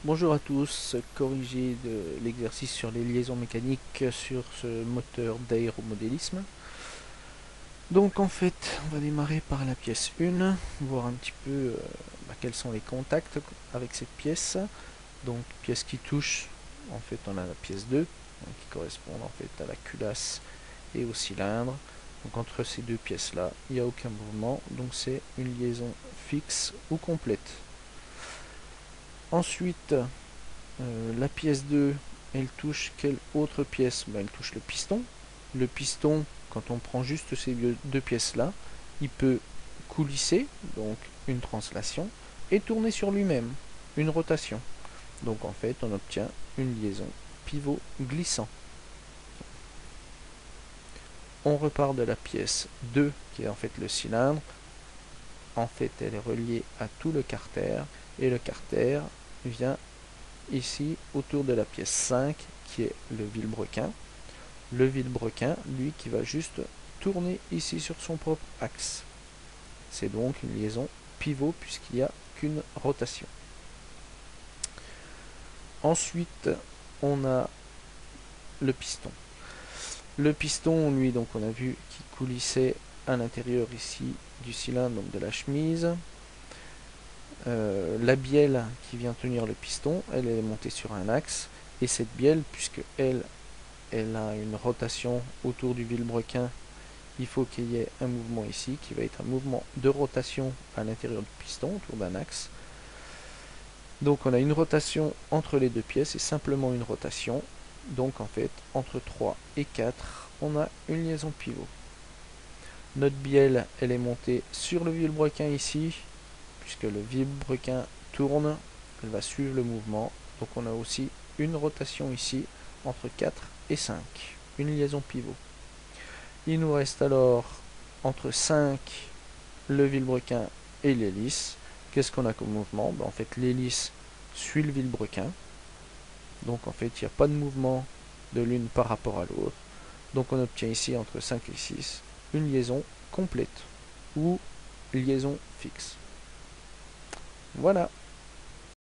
Bonjour à tous, corrigé de l'exercice sur les liaisons mécaniques sur ce moteur d'aéromodélisme. Donc en fait, on va démarrer par la pièce 1, voir un petit peu quels sont les contacts avec cette pièce. Donc pièce qui touche, en fait on a la pièce 2, qui correspond en fait à la culasse et au cylindre. Donc entre ces deux pièces là, il n'y a aucun mouvement, donc c'est une liaison fixe ou complète. Ensuite, la pièce 2, elle touche quelle autre pièce? Elle touche le piston. Le piston, quand on prend juste ces deux pièces-là, il peut coulisser, donc une translation, et tourner sur lui-même, une rotation. Donc en fait, on obtient une liaison pivot glissant. On repart de la pièce 2, qui est en fait le cylindre. En fait, elle est reliée à tout le carter, et le carter vient ici autour de la pièce 5 qui est le vilebrequin. Le vilebrequin, lui, qui va juste tourner ici sur son propre axe. C'est donc une liaison pivot puisqu'il n'y a qu'une rotation. Ensuite, on a le piston. Le piston, lui, donc on a vu qu'il coulissait à l'intérieur ici du cylindre, donc de la chemise. La bielle qui vient tenir le piston, elle est montée sur un axe. Et cette bielle, puisque elle a une rotation autour du vilebrequin, il faut qu'il y ait un mouvement ici qui va être un mouvement de rotation à l'intérieur du piston autour d'un axe. Donc on a une rotation entre les deux pièces et simplement une rotation. Donc en fait entre 3 et 4 on a une liaison pivot. Notre bielle elle est montée sur le vilebrequin ici, puisque le vilebrequin tourne, elle va suivre le mouvement. Donc on a aussi une rotation ici entre 4 et 5, une liaison pivot. Il nous reste alors entre 5, le vilebrequin et l'hélice. Qu'est-ce qu'on a comme mouvement? En fait, l'hélice suit le vilebrequin. Donc en fait, il n'y a pas de mouvement de l'une par rapport à l'autre. Donc on obtient ici entre 5 et 6 une liaison complète ou liaison fixe. Voilà.